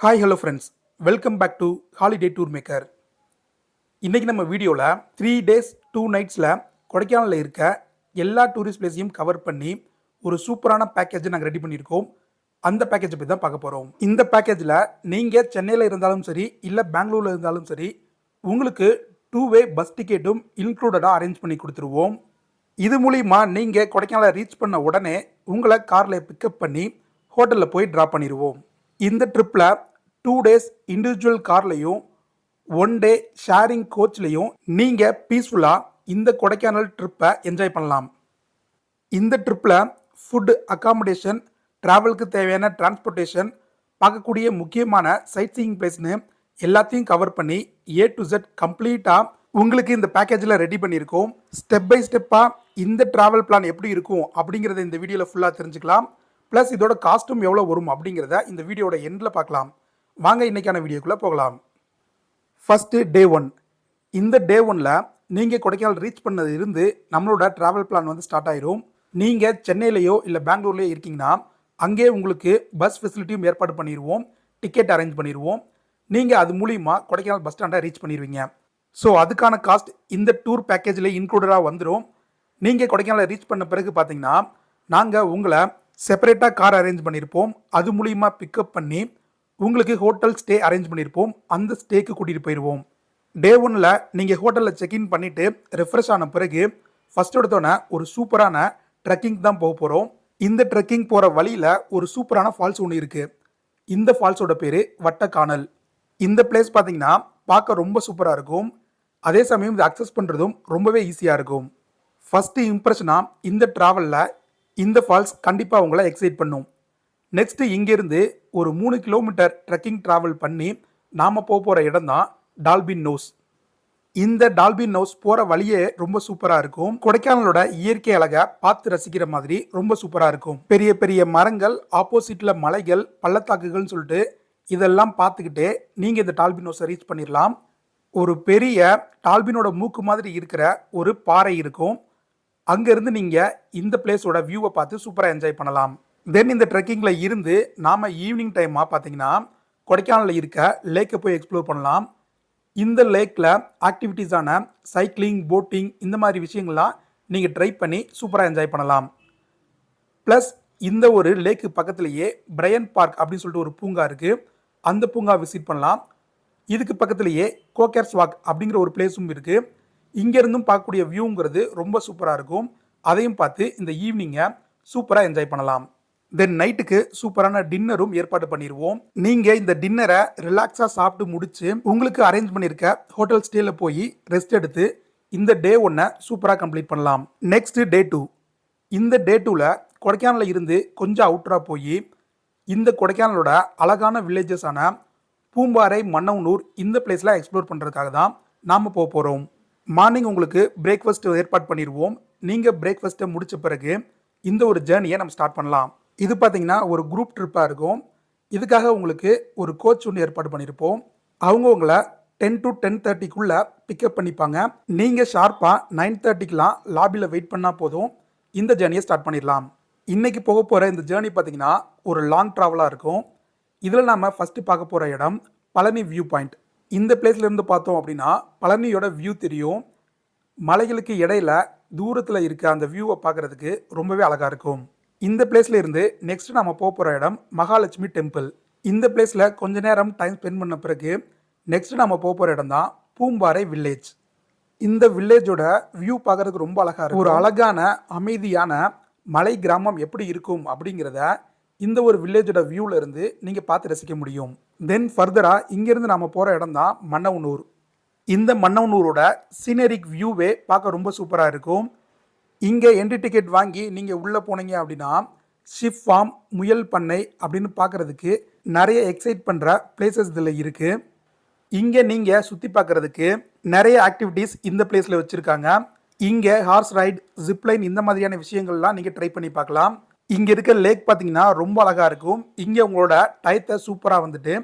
Hi hello friends, welcome back to holiday tour maker. இன்றைக்கி நம்ம வீடியோவில் 3 days 2 nights கொடைக்கானலில் இருக்க எல்லா டூரிஸ்ட் பிளேஸையும் கவர் பண்ணி ஒரு சூப்பரான பேக்கேஜை நாங்கள் ரெடி பண்ணியிருக்கோம். அந்த பேக்கேஜை பற்றி தான் பார்க்க போகிறோம். இந்த பேக்கேஜில் நீங்கள் சென்னையில் இருந்தாலும் சரி இல்லை பெங்களூரில் இருந்தாலும் சரி உங்களுக்கு 2-way பஸ் டிக்கெட்டும் இன்க்ளூடடாக அரேஞ்ச் பண்ணி கொடுத்துருவோம். இது மூலிமா நீங்கள் கொடைக்கானலை ரீச் பண்ண உடனே உங்களை காரில் பிக்கப் பண்ணி ஹோட்டலில் போய் ட்ராப் பண்ணிடுவோம். இந்த ட்ரிப்பில் 2 days இண்டிவிஜுவல் கார்லையும் 1 day ஷேரிங் கோச்லையும் நீங்கள் பீஸ்ஃபுல்லாக இந்த கொடைக்கானல் ட்ரிப்பை என்ஜாய் பண்ணலாம். இந்த ட்ரிப்பில் ஃபுட், அக்காமடேஷன், ட்ராவலுக்கு தேவையான டிரான்ஸ்போர்ட்டேஷன், பார்க்கக்கூடிய முக்கியமான சைட் சீயிங் பிளேஸ்னு எல்லாத்தையும் கவர் பண்ணி A to Z கம்ப்ளீட்டாக உங்களுக்கு இந்த பேக்கேஜில் ரெடி பண்ணியிருக்கோம். ஸ்டெப் பை ஸ்டெப்பாக இந்த ட்ராவல் பிளான் எப்படி இருக்கும் அப்படிங்கிறத இந்த வீடியோவில் ஃபுல்லாக தெரிஞ்சுக்கலாம். ப்ளஸ் இதோட காஸ்ட்டும் எவ்வளோ வரும் அப்படிங்கிறத இந்த வீடியோட எண்டில் பார்க்கலாம். வாங்க இன்றைக்கான வீடியோக்குள்ளே போகலாம். First day 1. இந்த டே 1ல் நீங்கள் கொடைக்கானல் ரீச் பண்ணது இருந்து நம்மளோட ட்ராவல் பிளான் வந்து ஸ்டார்ட் ஆயிரும். நீங்கள் சென்னையிலையோ இல்லை பெங்களூர்லேயோ இருக்கீங்கன்னா அங்கே உங்களுக்கு பஸ் ஃபெசிலிட்டியும் ஏற்பாடு பண்ணிடுவோம், டிக்கெட் அரேஞ்ச் பண்ணிடுவோம். நீங்கள் அது மூலிமா கொடைக்கானல் பஸ் ஸ்டாண்டை ரீச் பண்ணிடுவீங்க. ஸோ அதுக்கான காஸ்ட் இந்த டூர் பேக்கேஜில் இன்க்ளூடடாக வந்துடும். நீங்கள் கொடைக்கானலை ரீச் பண்ண பிறகு பார்த்தீங்கன்னா நாங்கள் உங்களை செப்பரேட்டாக கார் அரேஞ்ச் பண்ணியிருப்போம். அது மூலிமா பிக்கப் பண்ணி உங்களுக்கு ஹோட்டல் ஸ்டே அரேஞ்ச் பண்ணியிருப்போம். அந்த ஸ்டேக்கு கூட்டிகிட்டு போயிடுவோம். டே 1ல் நீங்கள் ஹோட்டலில் செக்இன் பண்ணிவிட்டு ரெஃப்ரெஷ் ஆன பிறகு ஃபஸ்ட் எடுத்தோன்னே ஒரு சூப்பரான ட்ரெக்கிங் தான் போக போகிறோம். இந்த ட்ரெக்கிங் போகிற வழியில் ஒரு சூப்பரான ஃபால்ஸ் ஒன்று இருக்குது. இந்த ஃபால்ஸோட பேர் வட்டக்கானல். இந்த பிளேஸ் பார்த்தீங்கன்னா பார்க்க ரொம்ப சூப்பராக இருக்கும். அதே சமயம் இது அக்சஸ் பண்ணுறதும் ரொம்பவே ஈஸியாக இருக்கும். ஃபஸ்ட்டு இம்ப்ரெஷனாக இந்த ட்ராவலில் இந்த ஃபால்ஸ் கண்டிப்பாக உங்களை எக்ஸைட் பண்ணும். நெக்ஸ்ட்டு இங்கேருந்து ஒரு 3 கிலோமீட்டர் ட்ரெக்கிங் ட்ராவல் பண்ணி நாம் போகிற இடம் தான் டால்பின் நோஸ். இந்த டால்பின் நோஸ் போகிற வழியே ரொம்ப சூப்பராக இருக்கும். கொடைக்கானலோட இயற்கை அழகை பார்த்து ரசிக்கிற மாதிரி ரொம்ப சூப்பராக இருக்கும். பெரிய பெரிய மரங்கள், ஆப்போசிட்டில் மலைகள், பள்ளத்தாக்குகள்னு சொல்லிட்டு இதெல்லாம் பார்த்துக்கிட்டே நீங்கள் இந்த டால்பின் நோஸை ரீச் பண்ணிடலாம். ஒரு பெரிய டால்பினோட மூக்கு மாதிரி இருக்கிற ஒரு பாறை இருக்கும். அங்கேருந்து நீங்கள் இந்த பிளேஸோட வியூவை பார்த்து சூப்பராக என்ஜாய் பண்ணலாம். தென் இந்த ட்ரெக்கிங்கில் இருந்து நாம் ஈவினிங் டைமாக பார்த்தீங்கன்னா கொடைக்கானலில் இருக்க லேக்கை போய் எக்ஸ்ப்ளோர் பண்ணலாம். இந்த லேக்கில் ஆக்டிவிட்டீஸான சைக்கிளிங், போட்டிங் இந்த மாதிரி விஷயங்கள்லாம் நீங்கள் ட்ரை பண்ணி சூப்பராக என்ஜாய் பண்ணலாம். ப்ளஸ் இந்த ஒரு லேக்கு பக்கத்துலேயே பிரையன் பார்க் அப்படின்னு சொல்லிட்டு ஒரு பூங்கா இருக்குது. அந்த பூங்கா விசிட் பண்ணலாம். இதுக்கு பக்கத்துலேயே கோக்கர்ஸ் வாக் அப்படிங்கிற ஒரு பிளேஸும் இருக்குது. இங்கேருந்தும் பார்க்கக்கூடிய வியூங்கிறது ரொம்ப சூப்பராக இருக்கும். அதையும் பார்த்து இந்த ஈவினிங்கை சூப்பராக என்ஜாய் பண்ணலாம். தென் நைட்டுக்கு சூப்பரான டின்னரும் ஏற்பாடு பண்ணிடுவோம். நீங்கள் இந்த டின்னரை ரிலாக்ஸாக சாப்பிட்டு முடிச்சு உங்களுக்கு அரேஞ்ச் பண்ணியிருக்க ஹோட்டல் ஸ்டேல போய் ரெஸ்ட் எடுத்து இந்த டே 1 சூப்பராக கம்ப்ளீட் பண்ணலாம். Next day 2. இந்த டே 2ல் கொடைக்கானலில் இருந்து கொஞ்சம் அவுட்டராக போய் இந்த கொடைக்கானலோட அழகான வில்லேஜஸான பூம்பாறை, மன்னவனூர் இந்த பிளேஸில் எக்ஸ்ப்ளோர் பண்ணுறதுக்காக தான் நாம் போக போகிறோம். மார்னிங் உங்களுக்கு பிரேக்ஃபாஸ்ட் ஏற்பாடு பண்ணிடுவோம். நீங்கள் பிரேக்ஃபாஸ்ட்டை முடித்த பிறகு இந்த ஒரு ஜேர்னியை நம்ம ஸ்டார்ட் பண்ணலாம். இது பார்த்தீங்கன்னா ஒரு குரூப் ட்ரிப்பாக இருக்கும். இதுக்காக உங்களுக்கு ஒரு கோச் ஒன்று ஏற்பாடு பண்ணியிருப்போம். அவங்க உங்களை 10 to 10:30க்குள்ளே பிக்கப் பண்ணிப்பாங்க. நீங்கள் ஷார்ப்பாக 9:30க்கெலாம் லாபியில் வெயிட் பண்ணால் போதும். இந்த ஜேர்னியை ஸ்டார்ட் பண்ணிடலாம். இன்றைக்கி போக போகிற இந்த ஜேர்னி பார்த்தீங்கன்னா ஒரு லாங் ட்ராவலாக இருக்கும். இதில் நாம் ஃபஸ்ட்டு பார்க்க போகிற இடம் பழனி வியூ பாயிண்ட். இந்த பிளேஸ்லேருந்து பார்த்தோம் அப்படின்னா பழனியோட வியூ தெரியும். மலைகளுக்கு இடையில தூரத்தில் இருக்க அந்த வியூவை பார்க்குறதுக்கு ரொம்பவே அழகாக இருக்கும். இந்த பிளேஸில் இருந்து நெக்ஸ்ட் நம்ம போகிற இடம் மகாலட்சுமி டெம்பிள். இந்த பிளேஸில் கொஞ்ச நேரம் டைம் ஸ்பெண்ட் பண்ண பிறகு நெக்ஸ்ட் நம்ம போகிற இடம் தான் பூம்பாறை வில்லேஜ். இந்த வில்லேஜோட வியூ பார்க்குறதுக்கு ரொம்ப அழகாக இருக்கும். ஒரு அழகான அமைதியான மலை கிராமம் எப்படி இருக்கும் அப்படிங்கிறத இந்த ஒரு வில்லேஜோட வியூவில் இருந்து நீங்கள் பார்த்து ரசிக்க முடியும். தென் ஃபர்தராக இங்கேருந்து நம்ம போகிற இடம் தான் மன்னவனூர். இந்த மன்னவனூரோட சீனரிக் வியூவே பார்க்க ரொம்ப சூப்பராக இருக்கும். இங்கே என்ட்ரி டிக்கெட் வாங்கி நீங்கள் உள்ளே போனீங்க அப்படின்னா ஷிப் ஃபார்ம், முயல் பண்ணை அப்படின்னு பார்க்குறதுக்கு நிறைய எக்ஸைட் பண்ணுற பிளேசஸ் இதில் இருக்குது. இங்கே நீங்கள் சுற்றி பார்க்குறதுக்கு நிறைய ஆக்டிவிட்டீஸ் இந்த பிளேஸில் வச்சுருக்காங்க. இங்கே ஹார்ஸ் ரைட், ஜிப்லைன் இந்த மாதிரியான விஷயங்கள்லாம் நீங்கள் ட்ரை பண்ணி பார்க்கலாம். இங்கே இருக்க லேக் பார்த்தீங்கன்னா ரொம்ப அழகாக இருக்கும். இங்கே உங்களோட டயத்தை சூப்பராக வந்துட்டு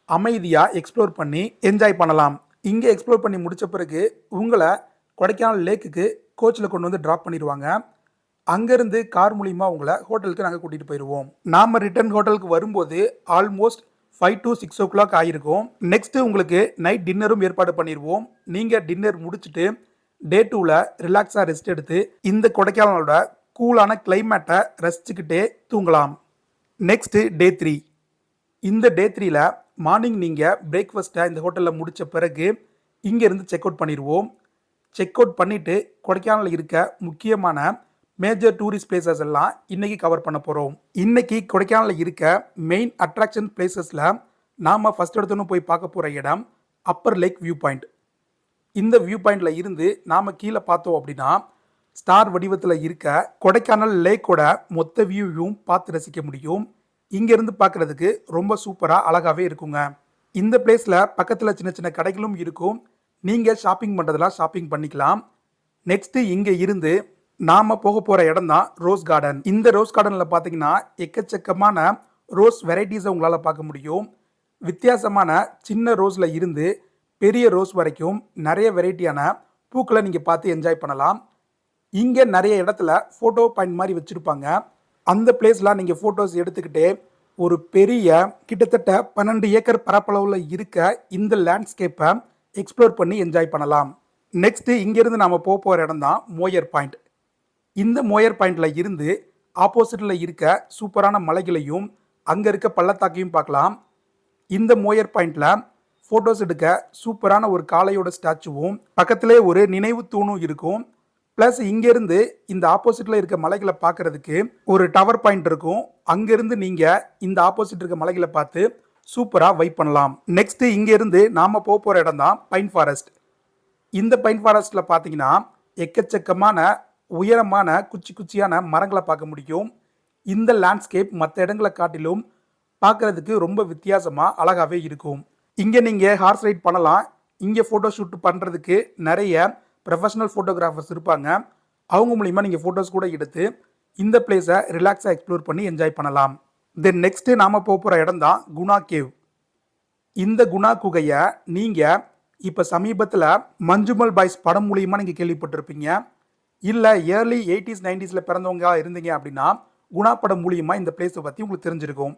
அமைதியாக எக்ஸ்ப்ளோர் பண்ணி என்ஜாய் பண்ணலாம். இங்கே எக்ஸ்ப்ளோர் பண்ணி முடித்த பிறகு உங்களை கொடைக்கானல் லேக்குக்கு கோச்சில் கொண்டு வந்து ட்ராப் பண்ணிடுவாங்க. அங்கேருந்து கார் மூலிமா உங்களை ஹோட்டலுக்கு நாங்கள் கூட்டிகிட்டு போயிடுவோம். நாம் ரிட்டர்ன் ஹோட்டலுக்கு வரும்போது ஆல்மோஸ்ட் 5 to 6 o'clock ஆகிருக்கும். நெக்ஸ்ட்டு உங்களுக்கு நைட் டின்னரும் ஏற்பாடு பண்ணிடுவோம். நீங்கள் டின்னர் முடிச்சுட்டு டே 2ல் ரிலாக்ஸாக ரெஸ்ட் எடுத்து இந்த கொடைக்கானலோட கூலான கிளைமேட்டை ரசிச்சுக்கிட்டே தூங்கலாம். Next day 3. இந்த டே 3ல் மார்னிங் நீங்கள் பிரேக்ஃபாஸ்ட்டை இந்த ஹோட்டலில் முடித்த பிறகு இங்கேருந்து செக் அவுட் பண்ணிடுவோம். செக் அவுட் பண்ணிவிட்டு கொடைக்கானலில் இருக்க முக்கியமான மேஜர் டூரிஸ்ட் பிளேசஸ் எல்லாம் இன்றைக்கி கவர் பண்ண போகிறோம். இன்றைக்கி கொடைக்கானலில் இருக்க மெயின் அட்ராக்ஷன் பிளேசஸில் நாம் ஃபஸ்ட் எடுத்தோன்னு போய் பார்க்க போகிற இடம் அப்பர் லேக் வியூ பாயிண்ட். இந்த வியூ பாயிண்டில் இருந்து நாம் கீழே பார்த்தோம் அப்படின்னா ஸ்டார் வடிவத்தில் இருக்க கொடைக்கானல் லேக்கோட மொத்த வியூவையும் பார்த்து ரசிக்க முடியும். இங்கேருந்து பார்க்குறதுக்கு ரொம்ப சூப்பராக அழகாகவே இருக்குங்க. இந்த பிளேஸில் பக்கத்தில் சின்ன சின்ன கடைகளும் இருக்கும். நீங்கள் ஷாப்பிங் பண்ணுறதெல்லாம் ஷாப்பிங் பண்ணிக்கலாம். நெக்ஸ்ட்டு இங்கே இருந்து நாம் போக போகிற இடம் தான் ரோஸ் கார்டன். இந்த ரோஸ் கார்டனில் பார்த்தீங்கன்னா எக்கச்சக்கமான ரோஸ் வெரைட்டிஸை உங்களால் பார்க்க முடியும். வித்தியாசமான சின்ன ரோஸில் இருந்து பெரிய ரோஸ் வரைக்கும் நிறைய வெரைட்டியான பூக்களை நீங்கள் பார்த்து என்ஜாய் பண்ணலாம். இங்கே நிறைய இடத்துல ஃபோட்டோ பாயிண்ட் மாதிரி வச்சுருப்பாங்க. அந்த பிளேஸில் நீங்கள் ஃபோட்டோஸ் எடுத்துக்கிட்டே ஒரு பெரிய கிட்டத்தட்ட 12 ஏக்கர் பரப்பளவில் இருக்க இந்த லேண்ட்ஸ்கேப்பை எக்ஸ்ப்ளோர் பண்ணி என்ஜாய் பண்ணலாம். நெக்ஸ்ட்டு இங்கேருந்து நாம் போகிற இடம் தான் மோயர் பாயிண்ட். இந்த மோயர் பாயிண்டில் இருந்து ஆப்போசிட்டில் இருக்க சூப்பரான மலைகளையும் அங்கே இருக்க பள்ளத்தாக்கையும் பார்க்கலாம். இந்த மோயர் பாயிண்டில் ஃபோட்டோஸ் எடுக்க சூப்பரான ஒரு காளையோட ஸ்டாச்சுவும் பக்கத்திலே ஒரு நினைவு தூணும் இருக்கும். ப்ளஸ் இங்கேருந்து இந்த ஆப்போசிட்டில் இருக்க மலைகளை பார்க்குறதுக்கு ஒரு டவர் பாயிண்ட் இருக்கும். அங்கேருந்து நீங்கள் இந்த ஆப்போசிட் இருக்க மலைகளை பார்த்து சூப்பராக வைப் பண்ணலாம். நெக்ஸ்ட்டு இங்கேருந்து நாம் போகிற இடம் தான் பைன் ஃபாரஸ்ட். இந்த பைன் ஃபாரஸ்ட்டில் பார்த்தீங்கன்னா எக்கச்சக்கமான உயரமான குச்சி குச்சியான மரங்களை பார்க்க முடியும். இந்த லேண்ட்ஸ்கேப் மற்ற இடங்களை காட்டிலும் பார்க்குறதுக்கு ரொம்ப வித்தியாசமாக அழகாகவே இருக்கும். இங்கே நீங்கள் ஹார்ஸ் ரைட் பண்ணலாம். இங்கே ஃபோட்டோ ஷூட் பண்ணுறதுக்கு நிறைய ப்ரொஃபஷனல் ஃபோட்டோகிராஃபர்ஸ் இருப்பாங்க. அவங்க மூலிமா நீங்கள் ஃபோட்டோஸ் கூட எடுத்து இந்த பிளேஸை ரிலாக்ஸாக எக்ஸ்ப்ளோர் பண்ணி என்ஜாய் பண்ணலாம். தென் நெக்ஸ்ட்டு நாம் போகிற இடம் தான் குணா கேவ். இந்த குணா குகையை நீங்கள் இப்போ சமீபத்தில் மஞ்சுமல் பாய்ஸ் படம் மூலியமாக நீங்கள் கேள்விப்பட்டிருப்பீங்க. இல்லை ஏர்லி 80s 90s பிறந்தவங்க இருந்தீங்க அப்படின்னா குணா படம் மூலியமாக இந்த பிளேஸை பற்றி உங்களுக்கு தெரிஞ்சிருக்கும்.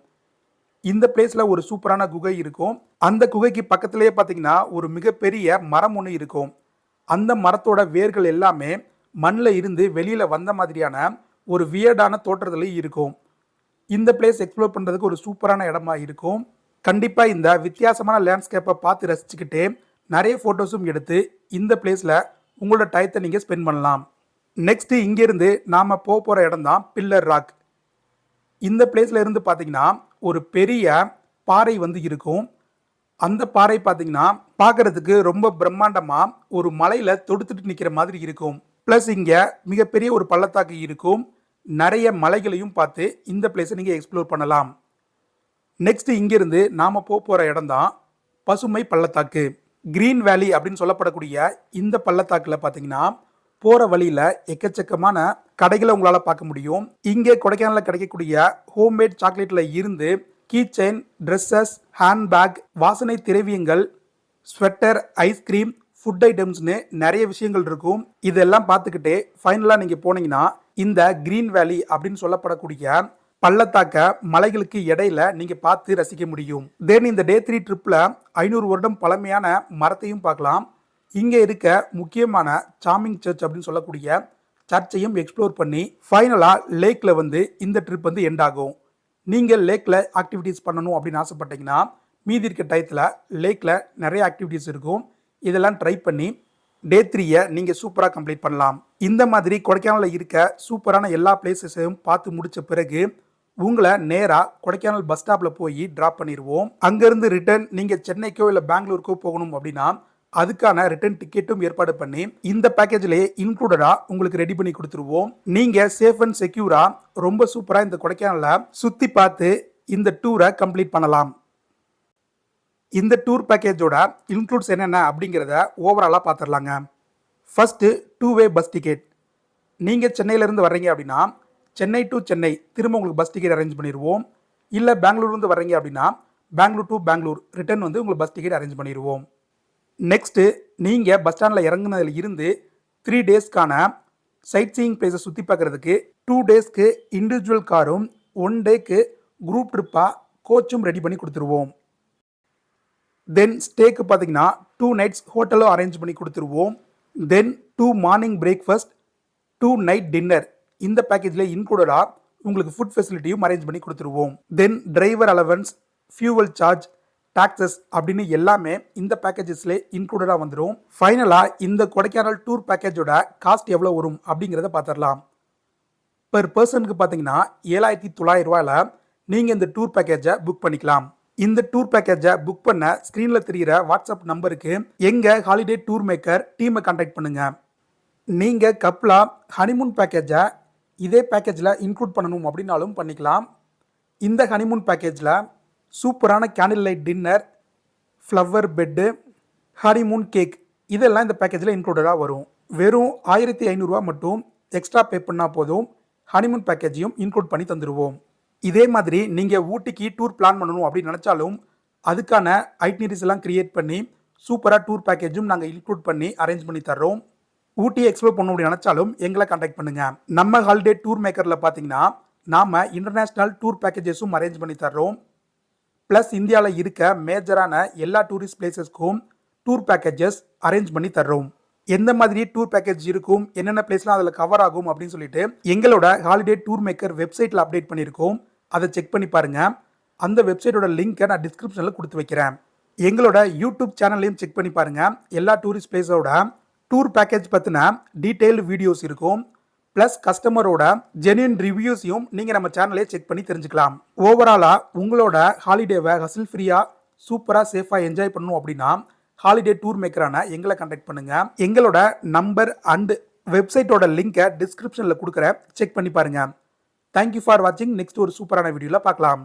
இந்த பிளேஸில் ஒரு சூப்பரான குகை இருக்கும். அந்த குகைக்கு பக்கத்திலேயே பார்த்தீங்கன்னா ஒரு மிகப்பெரிய மரம் ஒன்று இருக்கும். அந்த மரத்தோட வேர்கள் எல்லாமே மண்ணில் இருந்து வெளியில் வந்த மாதிரியான ஒரு வியர்டான தோற்றத்தில் இருக்கும். இந்த பிளேஸ் எக்ஸ்ப்ளோர் பண்ணுறதுக்கு ஒரு சூப்பரான இடமா இருக்கும். கண்டிப்பாக இந்த வித்தியாசமான லேண்ட்ஸ்கேப்பை பார்த்து ரசிச்சுக்கிட்டே நிறைய ஃபோட்டோஸும் எடுத்து இந்த பிளேஸில் உங்களோட டயத்தை நீங்கள் ஸ்பெண்ட் பண்ணலாம். நெக்ஸ்ட்டு இங்கேருந்து நாம் போகிற இடம் தான் பில்லர் ராக். இந்த பிளேஸில் இருந்து பார்த்தீங்கன்னா ஒரு பெரிய பாறை வந்து இருக்கும். அந்த பாறை பார்த்தீங்கன்னா பார்க்குறதுக்கு ரொம்ப பிரம்மாண்டமாக ஒரு மலையில் தொடுத்துட்டு நிற்கிற மாதிரி இருக்கும். ப்ளஸ் இங்கே மிகப்பெரிய ஒரு பள்ளத்தாக்கு இருக்கும். நிறைய மலைகளையும் பார்த்து இந்த பிளேஸை நீங்கள் எக்ஸ்ப்ளோர் பண்ணலாம். நெக்ஸ்ட்டு இங்கேருந்து நாம் போகிற இடம் தான் பசுமை பள்ளத்தாக்கு. கிரீன் வேலி அப்படின்னு சொல்லப்படக்கூடிய இந்த பள்ளத்தாக்கில் பார்த்தீங்கன்னா போகிற வழியில் எக்கச்சக்கமான கடைகளை உங்களால் பார்க்க முடியும். இங்கே கொடைக்கானலில் கிடைக்கக்கூடிய ஹோம்மேட் சாக்லேட்டில் இருந்து கீ செயின், ட்ரெஸ்ஸஸ், ஹேண்ட்பேக், வாசனை திரவியங்கள், ஸ்வெட்டர், ஐஸ்கிரீம், ஃபுட் ஐட்டம்ஸ்னு நிறைய விஷயங்கள் இருக்கும். இதெல்லாம் பார்த்துக்கிட்டே ஃபைனலாக நீங்கள் போனீங்கன்னா இந்த கிரீன் வேலி அப்படின்னு சொல்லப்படக்கூடிய பள்ளத்தாக்க மலைகளுக்கு இடையில நீங்கள் பார்த்து ரசிக்க முடியும். தென் இந்த டே 3 ட்ரிப்பில் 500 வருடம் பழமையான மரத்தையும் பார்க்கலாம். இங்கே இருக்க முக்கியமான சாமிங் சர்ச் அப்படின்னு சொல்லக்கூடிய சர்ச்சையும் எக்ஸ்ப்ளோர் பண்ணி ஃபைனலாக லேக்கில் வந்து இந்த ட்ரிப் வந்து எண்ட் ஆகும். நீங்கள் லேக்கில் ஆக்டிவிட்டீஸ் பண்ணணும் அப்படின்னு ஆசைப்பட்டீங்கன்னா மீதி இருக்க டயத்தில் லேக்கில் நிறைய ஆக்டிவிட்டீஸ் இருக்கும். இதெல்லாம் ட்ரை பண்ணி டே 3 நீங்கள் சூப்பராக கம்ப்ளீட் பண்ணலாம். இந்த மாதிரி கொடைக்கானலில் இருக்க சூப்பரான எல்லா பிளேசஸையும் பார்த்து முடித்த பிறகு உங்களை நேராக கொடைக்கானல் பஸ் ஸ்டாப்பில் போய் ட்ராப் பண்ணிடுவோம். அங்கேருந்து ரிட்டர்ன் நீங்கள் சென்னைக்கோ இல்லை பெங்களூருக்கோ போகணும் அப்படின்னா அதுக்கான ரிட்டர்ன் டிக்கெட்டும் ஏற்பாடு பண்ணி இந்த பேக்கேஜ்லேயே இன்க்ளூடடாக உங்களுக்கு ரெடி பண்ணி கொடுத்துருவோம். நீங்கள் சேஃப் அண்ட் செக்யூராக ரொம்ப சூப்பராக இந்த கொடைக்கானலில் சுற்றி பார்த்து இந்த டூரை கம்ப்ளீட் பண்ணலாம். இந்த டூர் பேக்கேஜோட இன்க்ளூட்ஸ் என்னென்ன அப்படிங்கிறத ஓவராலாக பார்த்துடலாங்க. ஃபஸ்ட்டு 2-வே பஸ் டிக்கெட். நீங்கள் சென்னையிலேருந்து வர்றீங்க அப்படின்னா சென்னை டு சென்னை திரும்ப உங்களுக்கு பஸ் டிக்கெட் அரேஞ்ச் பண்ணிடுவோம். இல்லை பெங்களூர்லேருந்து வர்றீங்க அப்படின்னா பெங்களூர் டு பெங்களூர் ரிட்டர்ன் வந்து உங்களுக்கு பஸ் டிக்கெட் அரேஞ்ச் பண்ணிடுவோம். நெக்ஸ்ட்டு நீங்கள் பஸ் ஸ்டாண்டில் இறங்குனதில் இருந்து 3 டேஸ்க்கான சைட் சீயிங் பிளேஸை சுற்றி பார்க்குறதுக்கு 2 டேஸ்க்கு இண்டிவிஜுவல் காரும் 1 டேக்கு குரூப் ட்ரிப்பாக கோச்சும் ரெடி பண்ணி கொடுத்துருவோம். தென் ஸ்டேக்கு பார்த்தீங்கன்னா 2 நைட்ஸ் ஹோட்டலும் அரேஞ்ச் பண்ணி கொடுத்துருவோம். Then 2 morning breakfast, 2 night dinner இந்த பேக்கேஜில் இன்க்ளூடடாக உங்களுக்கு ஃபுட் ஃபெசிலிட்டியும் அரேஞ்ச் பண்ணி கொடுத்துருவோம். Then driver allowance, fuel charge, taxes அப்படின்னு எல்லாமே இந்த பேக்கேஜஸ்ல இன்க்ளூடடாக வந்துடும். ஃபைனலாக இந்த கொடைக்கானல் டூர் பேக்கேஜோட காஸ்ட் எவ்வளோ வரும் அப்படிங்கிறத பார்த்துடலாம். பெர் பர்சனுக்கு பார்த்தீங்கன்னா 7,900 ரூபாயில் நீங்கள் இந்த டூர் பேக்கேஜை புக் பண்ணிக்கலாம். இந்த டூர் பேக்கேஜை புக் பண்ண ஸ்க்ரீனில் தெரிகிற வாட்ஸ்அப் நம்பருக்கு எங்கள் ஹாலிடே டூர் மேக்கர் டீமை கான்டாக்ட் பண்ணுங்கள். நீங்கள் கப்லாக ஹனிமூன் பேக்கேஜை இதே பேக்கேஜில் இன்க்ளூட் பண்ணணும் அப்படின்னாலும் பண்ணிக்கலாம். இந்த ஹனிமூன் பேக்கேஜில் சூப்பரான candle light dinner, flower bed, honeymoon cake இதெல்லாம் இந்த பேக்கேஜில் இன்க்ளூடடாக வரும். வெறும் 1,500 ரூபா மட்டும் எக்ஸ்ட்ரா பே பண்ணால் போதும், ஹனிமூன் பேக்கேஜையும் இன்க்ளூட் பண்ணி தந்துடுவோம். இதே மாதிரி நீங்கள் ஊட்டிக்கு டூர் பிளான் பண்ணணும் அப்படின்னு நினச்சாலும் அதுக்கான ஐட்னரிஸ் எல்லாம் கிரியேட் பண்ணி சூப்பராக டூர் பேக்கேஜும் நாங்கள் இன்க்ளூட் பண்ணி அரேஞ்ச் பண்ணி தர்றோம். ஊட்டி எக்ஸ்ப்ளோர் பண்ணணும் அப்படின்னு நினச்சாலும் எங்களை கான்டாக்ட் பண்ணுங்கள். நம்ம ஹாலிடே டூர் மேக்கரில் பார்த்தீங்கன்னா நாம் இன்டர்நேஷ்னல் டூர் பேக்கேஜஸும் அரேஞ்ச் பண்ணி தர்றோம். ப்ளஸ் இந்தியாவில் இருக்க மேஜரான எல்லா டூரிஸ்ட் பிளேசஸ்க்கும் டூர் பேக்கேஜஸ் அரேஞ்ச் பண்ணி தர்றோம். எந்த மாதிரி டூர் பேக்கேஜ் இருக்கும், என்னென்ன பிளேஸ்லாம் அதில் கவர் ஆகும் அப்படின்னு சொல்லிட்டு எங்களோட ஹாலிடே டூர் மேக்கர் வெப்சைட்டில் அப்டேட் பண்ணியிருக்கோம். அதை செக் பண்ணி பாருங்கள். அந்த வெப்சைட்டோட லிங்க்கை நான் டிஸ்கிரிப்ஷனில் கொடுத்து வைக்கிறேன். எங்களோட யூடியூப் சேனல்லையும் செக் பண்ணி பாருங்கள். எல்லா டூரிஸ்ட் பிளேஸோட டூர் பேக்கேஜ் பற்றின டீட்டெயில்டு வீடியோஸ் இருக்கும். ப்ளஸ் கஸ்டமரோட ஜென்யூன் ரிவ்யூஸையும் நீங்கள் நம்ம சேனலே செக் பண்ணி தெரிஞ்சுக்கலாம். ஓவராலாக உங்களோட ஹாலிடேவை ஹசில் ஃப்ரீயாக சூப்பராக சேஃபாக என்ஜாய் பண்ணணும் அப்படின்னா ஹாலிடே டூர் மேக்கரான எங்களை கான்டாக்ட் பண்ணுங்கள். எங்களோட நம்பர் அண்ட் வெப்சைட்டோட லிங்கை டிஸ்கிரிப்ஷனில் கொடுக்குறேன், செக் பண்ணி பாருங்கள். தேங்க்யூ ஃபார் வாட்சிங். நெக்ஸ்ட் ஒரு சூப்பரான வீடியோவில் பார்க்கலாம்.